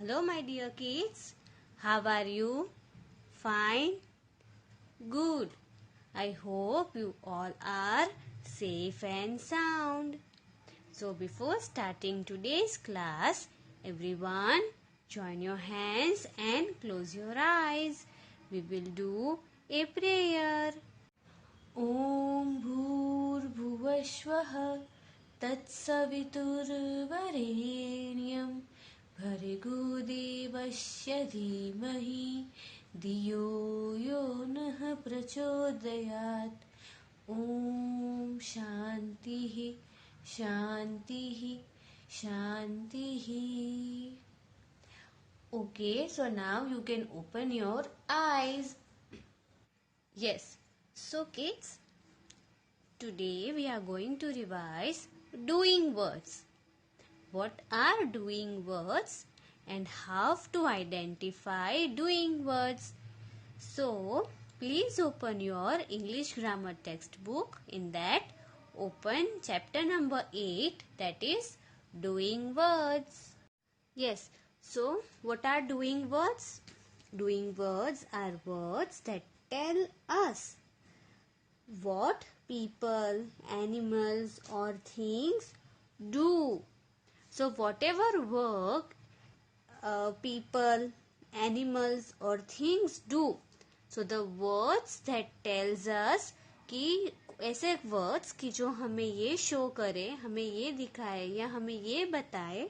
Hello, my dear kids. How are you? Fine? Good. I hope you all are safe and sound. So, before starting today's class, everyone join your hands and close your eyes. We will do a prayer. ॐ भूर्भुवस्वः तत्सवितुर्वरेण्यं भर्गो देवस्य धीमहि धियो यो नः प्रचोदयात् ॐ शान्तिः शान्तिः शान्तिः. Okay, so now you can open your eyes. Yes. So kids, today we are going to revise doing words. What are doing words and how to identify doing words? So please open your English grammar textbook. In that, open chapter number 8, that is doing words. Yes, so what are doing words? Doing words are words that tell us what people, animals or things do. So whatever work people, animals or things do. So the words that tells us कि ऐसे words कि जो हमें ये show करे, हमें ये दिखाए या हमें ये बताए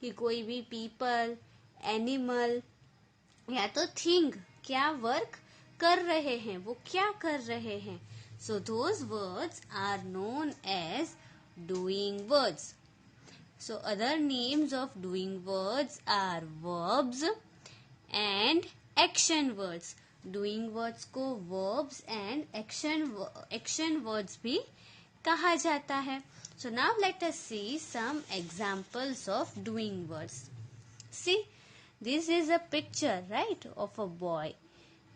कि कोई भी people, animal या तो thing क्या work कर रहे हैं, वो क्या कर रहे हैं. So those words are known as doing words. So other names of doing words are verbs and action words. Doing words को verbs and action words भी कहा जाता है. So now let us see some examples of doing words. See, this is a picture, right, of a boy.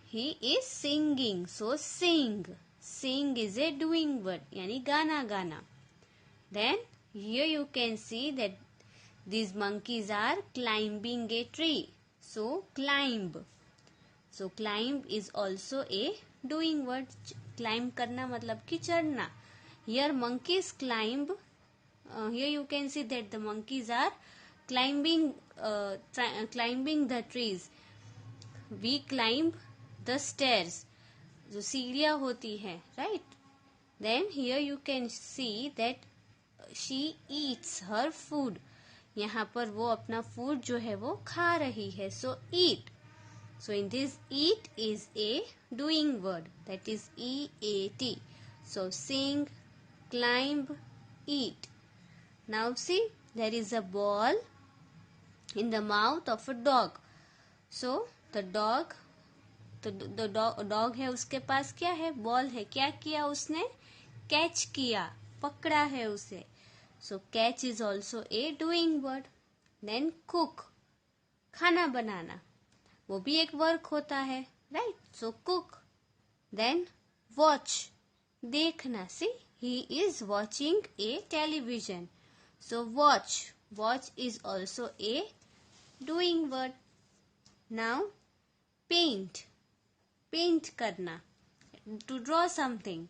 He is singing, so sing. Sing is a doing word, यानी गाना गाना. Then here you can see that these monkeys are climbing a tree. So climb. So climb is also a doing word. Climb करना मतलब कि चढ़ना. Here monkeys climb. Here you can see that the monkeys are climbing the trees. We climb the stairs. जो सीढ़ियाँ होती है, right? Then here you can see that she eats her food. यहाँ पर वो अपना food जो है वो खा रही है. So eat. So in this, eat is a doing word, that is E-A-T. So sing, climb, eat. Now see, there is a ball in the mouth of a dog. So the dog है, उसके पास क्या है? Ball है. क्या किया उसने? Catch किया, पकड़ा है उसे. So catch is also a doing word. Then cook, खाना बनाना, वो भी एक वर्क होता है, right? So cook. Then watch, देखना. See, he is watching a television. So watch is also a doing word. Now paint करना, to draw something.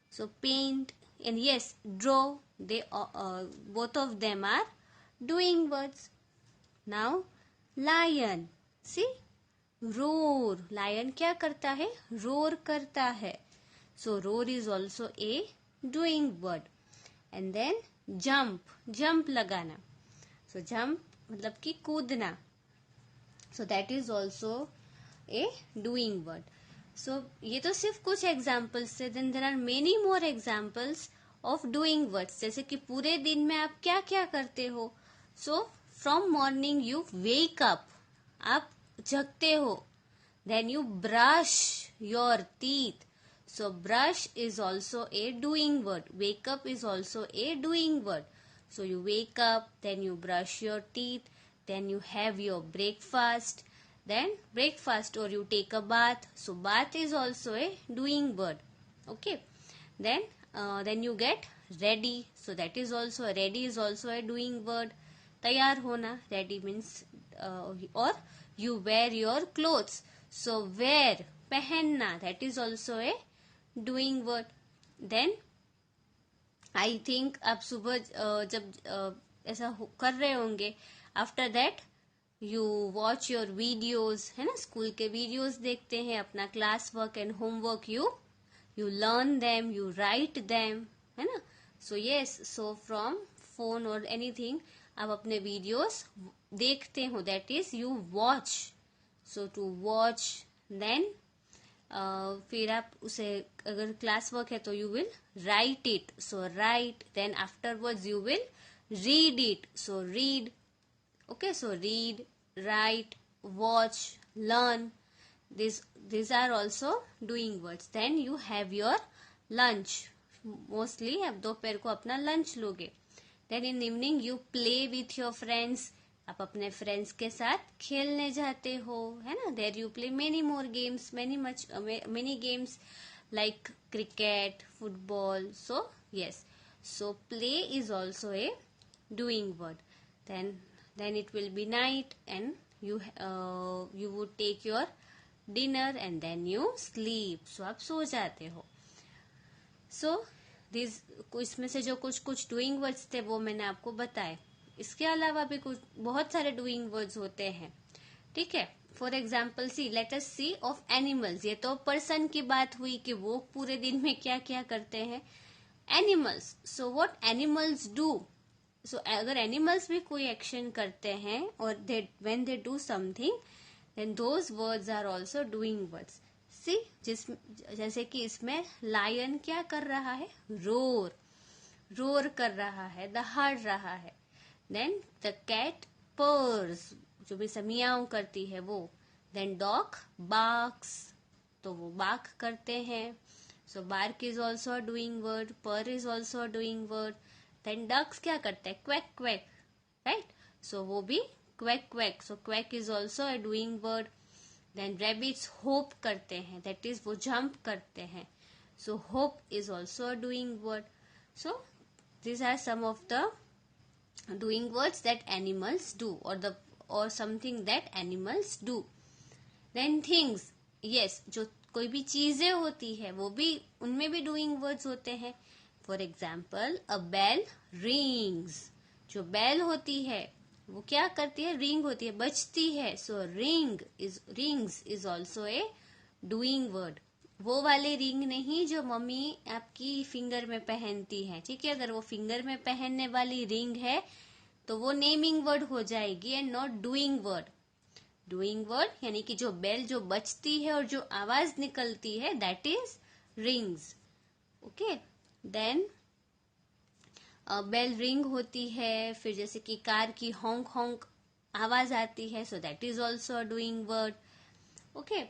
So paint and yes, draw, they both of them are doing words. Now lion, see, roar. Lion क्या करता है? Roar करता है. So roar is also a doing word. And then jump लगाना. So jump मतलब कि कूदना. So that is also a doing word. So ये तो सिर्फ कुछ एग्जाम्पल्स थे. Then there are many more examples of doing words. जैसे कि पूरे दिन में आप क्या क्या करते हो. So from morning you wake up, आप जगते हो. Then you brush your teeth. So brush is also a doing word. Wake up is also a doing word. So you wake up, then you brush your teeth, then you have your breakfast, then breakfast, or you take a bath. So bath is also a doing word. Okay, then you get ready. So that is also, ready is also a doing word. तैयार होना, ready means or you wear your clothes. So wear, पहनना, that is also a doing word. Then I think आप सुबह जब ऐसा कर रहे होंगे, after that you watch your videos, है ना, स्कूल के वीडियोज देखते हैं, अपना class work and homework you learn them, you write them, है ना. So yes, so from phone और एनीथिंग आप अपने वीडियोस देखते हो, that is you watch. So to watch, then फिर आप उसे, अगर क्लास वर्क है तो you will write it, so write. Then afterwards you will read it, so read. Okay, so read, write, watch, learn. These are also doing words. Then you have your lunch. Mostly आप दोपहर को अपना lunch लोगे. Then in evening you play with your friends. आप अपने friends के साथ खेलने जाते हो, है ना. There you play many more games, many games like cricket, football. So yes, so play is also a doing word. Then it will be night and you would take your dinner and then you sleep. So आप सो जाते हो. So इसमें से जो कुछ doing words थे वो मैंने आपको बताए. इसके अलावा भी कुछ बहुत सारे डूइंग वर्ड्स होते हैं, ठीक है. For example see, let us see of animals. ये तो पर्सन की बात हुई कि वो पूरे दिन में क्या क्या करते हैं. Animals, so what animals do. So अगर एनिमल्स भी कोई एक्शन करते हैं और when they do something, then those words are also doing words. See, जैसे कि इसमें लायन क्या कर रहा है, रोर कर रहा है, दहाड़ रहा है. देन द कैट पर्स, जो भी मियाऊ करती है वो. देन डॉग बार्क्स, तो वो बार्क करते हैं. So bark is also a doing word, purr is also a doing word. Then ducks क्या करते हैं, क्वैक क्वैक, राइट. सो वो भी quack quack, so quack is also a doing word. Then rabbits hop करते हैं, that is वो jump करते हैं. So hop is also a doing word. So these are some of the doing words that animals do, or something that animals do. Then things, yes, जो कोई भी चीजें होती है वो भी, उनमें भी doing words होते हैं. For example a bell rings. जो बेल होती है वो क्या करती है, रिंग होती है, बजती है. So rings is also a doing word. वो वाले रिंग नहीं जो मम्मी आपकी फिंगर में पहनती है, ठीक है. अगर वो फिंगर में पहनने वाली रिंग है तो वो नेमिंग वर्ड हो जाएगी and not doing word. Doing word यानी कि जो बेल जो बजती है और जो आवाज निकलती है, that is rings. Okay. Then bell ring होती है, फिर जैसे कि कार की हॉन्क हॉन्क आवाज आती है, so that is also a doing word. Okay.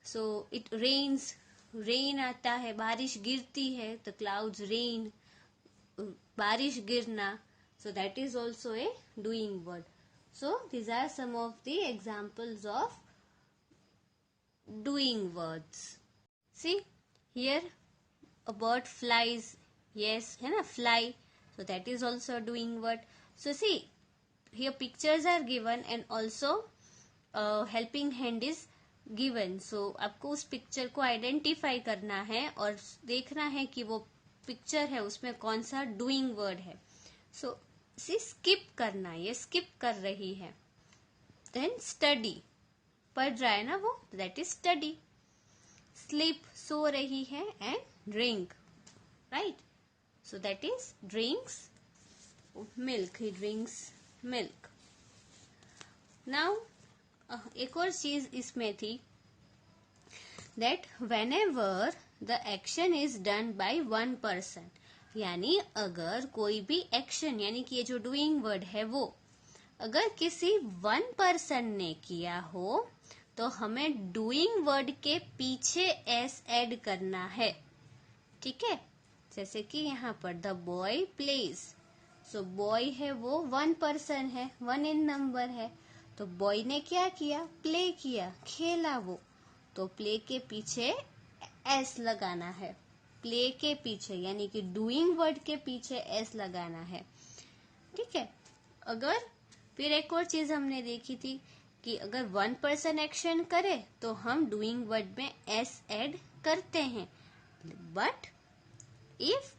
So it rains, rain आता है, बारिश गिरती है, द क्लाउड्स रेन, बारिश गिरना. So that is also a doing word. So these are some of the examples of doing words. See here a bird flies, yes, है ना, fly, so that is also a doing word. So see, here pictures are given and also helping hand is given. So आपको उस picture को identify करना है और देखना है कि वो पिक्चर है उसमें कौन सा डूइंग वर्ड है. सो सी, स्किप करना, ये स्किप कर रही है. देन स्टडी, पढ़ रहा है ना वो, दैट इज स्टडी. स्लीप, सो रही है, and drink, right? So that is drinks milk, he drinks milk. Now एक और चीज इसमें थी, that whenever the action is done by one person, यानी अगर कोई भी एक्शन, यानी कि ये जो डूइंग वर्ड है वो अगर किसी वन पर्सन ने किया हो तो हमें डूइंग वर्ड के पीछे एस ऐड करना है, ठीक है. जैसे कि यहाँ पर the boy plays. So boy है वो वन पर्सन है, वन इन नंबर है, तो बॉय ने क्या किया, प्ले किया, खेला वो, तो प्ले के पीछे एस लगाना है. प्ले के पीछे यानी कि डूइंग वर्ड के पीछे एस लगाना है, ठीक है. अगर फिर एक और चीज हमने देखी थी कि अगर वन पर्सन एक्शन करे तो हम डूइंग वर्ड में एस ऐड करते हैं, but if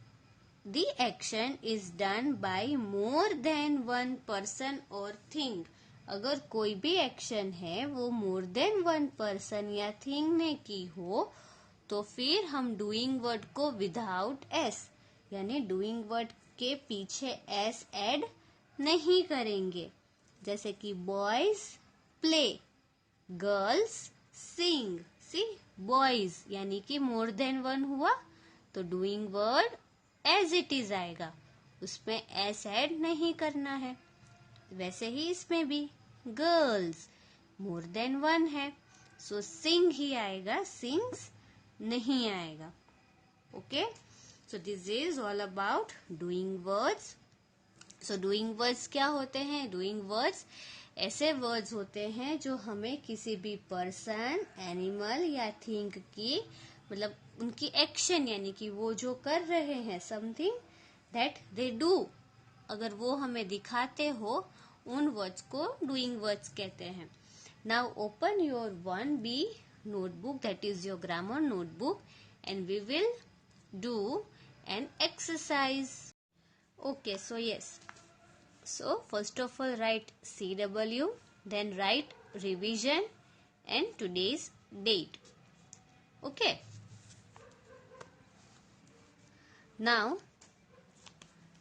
the action is done by more than one person और थिंग, अगर कोई भी एक्शन है वो मोर देन वन पर्सन या थिंग ने की हो तो फिर हम डूइंग वर्ड को विदाउट एस यानी डूइंग वर्ड के पीछे एस ऐड नहीं करेंगे। जैसे कि बॉयज प्ले, गर्ल्स सिंग। सी बॉयज यानी कि मोर देन वन हुआ तो doing word as it is आएगा, उसमें एस ऐड नहीं करना है। वैसे ही इसमें भी गर्ल्स मोर देन वन है सो सिंग ही आएगा, सिंग्स नहीं आएगा। Okay, so this is all about doing words. So doing words क्या होते हैं? डूइंग वर्ड्स ऐसे वर्ड्स होते हैं जो हमें किसी भी पर्सन, एनिमल या थिंग की मतलब उनकी एक्शन यानी कि वो जो कर रहे हैं समथिंग दैट दे डू, अगर वो हमें दिखाते हो उन वर्ड्स को डूइंग वर्ड्स कहते हैं। Now open your 1B notebook, that is your grammar notebook, and we will do an exercise. Okay, so yes. So first of all write CW, then write revision and today's date. Okay. Now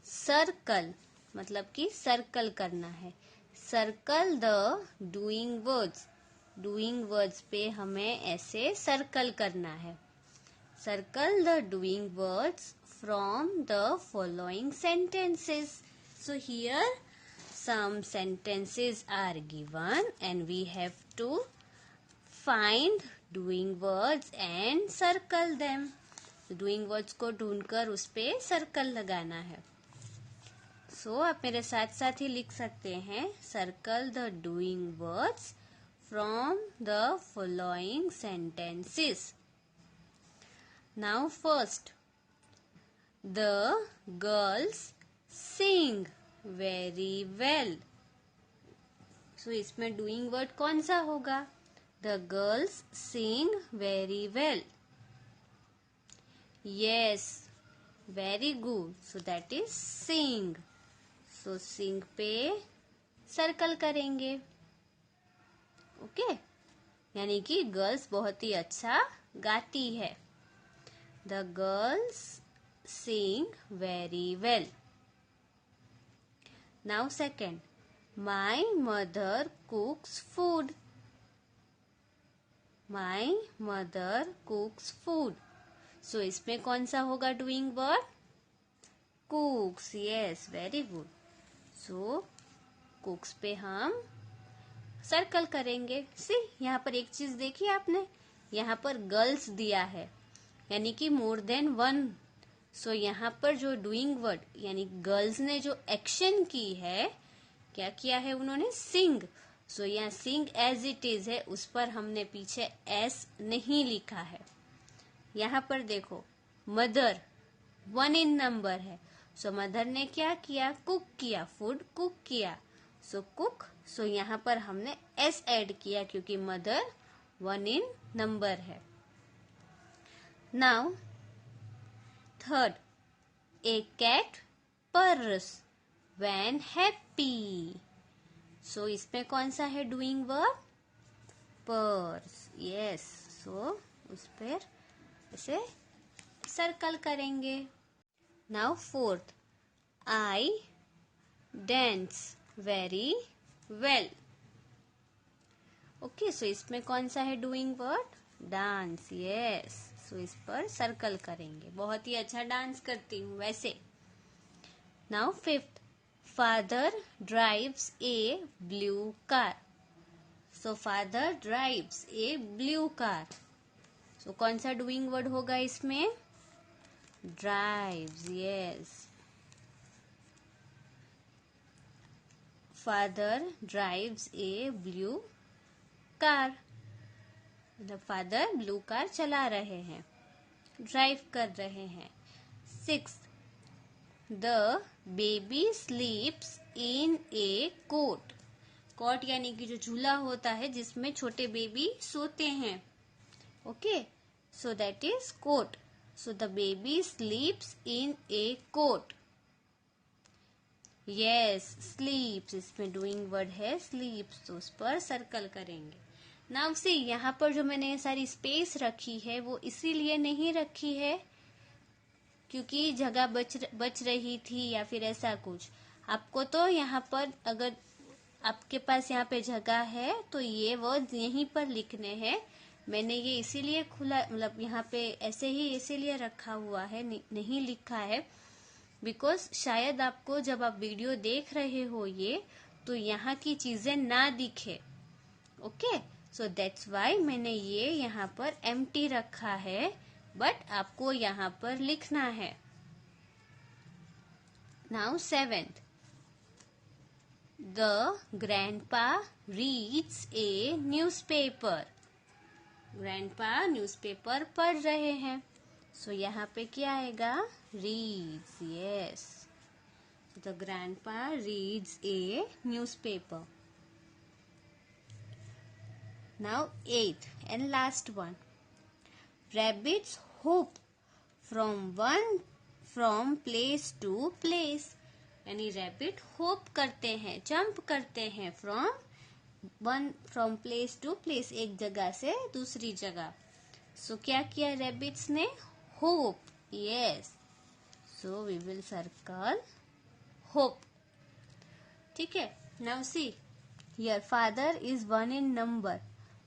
circle मतलब कि circle करना है। Circle the doing words, doing words पे हमें ऐसे circle करना है। Circle the doing words from the following sentences. So here some sentences are given and we have to find doing words and circle them. Doing words को ढूंढकर उस पे circle लगाना है। सो आप मेरे साथ साथ ही लिख सकते हैं, circle the doing words from the following sentences. Now first, The girls sing very well. So इसमें doing word कौन सा होगा? The girls sing very well. Yes, very good. So that is sing. So sing पे circle करेंगे। Okay, यानी कि girls बहुत ही अच्छा गाती है। The girls sing very well. Now second, my mother cooks food. My mother cooks food. So इसमें कौन सा होगा doing word? Cooks. Yes, very good. So cooks पे हम सर्कल करेंगे। सी यहाँ पर एक चीज देखी आपने, यहाँ पर गर्ल्स दिया है यानी कि मोर देन वन। सो यहाँ पर जो डूइंग वर्ड यानी गर्ल्स ने जो एक्शन की है, क्या किया है उन्होंने? सिंग। सो यहाँ सिंग एज इट इज है, उस पर हमने पीछे एस नहीं लिखा है। यहाँ पर देखो मदर 1 इन नंबर है, सो मदर ने क्या किया? कुक किया, फूड कुक किया। सो कुक, सो यहाँ पर हमने एस ऐड किया क्योंकि मदर 1 इन नंबर है। Now third, a cat purrs when happy. So इसमें कौन सा है doing word? purrs. Yes. So उस पर ऐसे सर्कल करेंगे। Now fourth, I dance very well. Okay, so इसमें कौन सा है डूइंग वर्ड? डांस. Yes. सो इस पर सर्कल करेंगे, बहुत ही अच्छा डांस करती हूँ वैसे। Now fifth, father drives a blue car. So father drives a blue car. So कौन सा डूइंग वर्ड होगा इसमें? Drives. Yes, father drives a blue car, मतलब फादर ब्लू कार चला रहे हैं, ड्राइव कर रहे हैं। 6th, the baby sleeps in a cot. Cot यानी कि जो झूला होता है जिसमें छोटे बेबी सोते हैं. Okay, so that is cot. So the baby sleeps in a cot. Yes, sleeps, इसमें डूइंग वर्ड है स्लीप्स, तो उस पर सर्कल करेंगे. नाउ सी, यहाँ पर जो मैंने ये सारी स्पेस रखी है वो इसीलिए नहीं रखी है क्योंकि जगह बच रही थी या फिर ऐसा कुछ. आपको तो यहाँ पर अगर आपके पास यहाँ पे जगह है तो ये वर्ड यहीं पर लिखने हैं. मैंने ये इसीलिए खुला, मतलब यहाँ पे ऐसे ही इसीलिए रखा हुआ है, नहीं लिखा है बिकॉज शायद आपको जब आप वीडियो देख रहे हो ये तो यहाँ की चीजें ना दिखे. ओके, सो दैट्स वाई मैंने ये यहाँ पर एम्प्टी रखा है, बट आपको यहाँ पर लिखना है. Now 7th, the grandpa reads A newspaper. Grandpa newspaper पढ़ रहे हैं. सो यहाँ पे क्या आएगा? Reads. Yes, the grandpa reads A newspaper. Now 8th and last one. Rabbits hop from place to place. यानी रैबिट होप करते हैं, जंप करते हैं फ्रॉम प्लेस टू प्लेस, एक जगह से दूसरी जगह. सो क्या किया रैबिट्स ने? Hop. Yes, so we will circle hop. ठीक है. Now see, your father is 1 in number.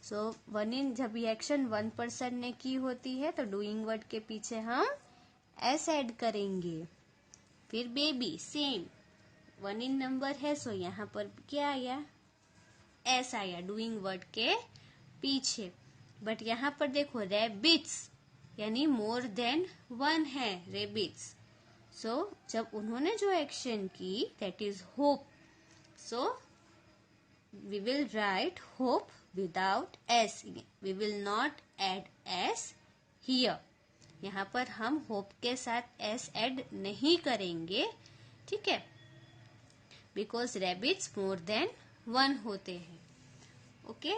सो 1 in, जब ये एक्शन 1% ने की होती है तो डूइंग वर्ड के पीछे हम एस ऐड करेंगे. फिर बेबी, सेम 1 in नंबर है, सो यहाँ पर क्या आया? एस आया डूइंग वर्ड के पीछे. बट यहाँ पर देखो रैबिट्स यानी मोर देन 1 है रैबिट्स. सो जब उन्होंने जो एक्शन की that is hope. So we will write hope without s. we will not add s here. यहाँ पर हम hope के साथ s add नहीं करेंगे. ठीक है, because rabbits more than 1 होते हैं. Okay,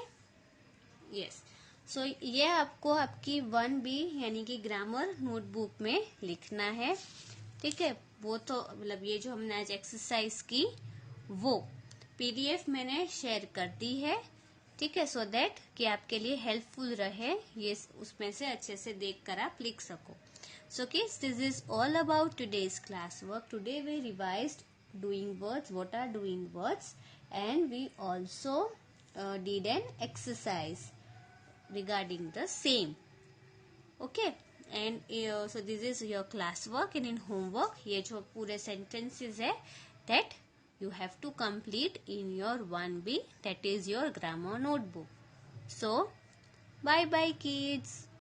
yes. सो ये आपको आपकी 1B यानी कि ग्रामर नोटबुक में लिखना है. ठीक है, वो तो मतलब ये जो हमने आज एक्सरसाइज की वो PDF मैंने शेयर कर दी है. ठीक है, सो दैट कि आपके लिए हेल्पफुल रहे, ये उसमें से अच्छे से देख कर आप लिख सको. So kids, this is all about today's class work. Today we revised doing words, what are doing words, and we also did an exercise regarding the same. Okay, and so this is your class work, and in homework ये जो पूरे sentences है that you have to complete in your 1B, that is your grammar notebook. So bye bye kids.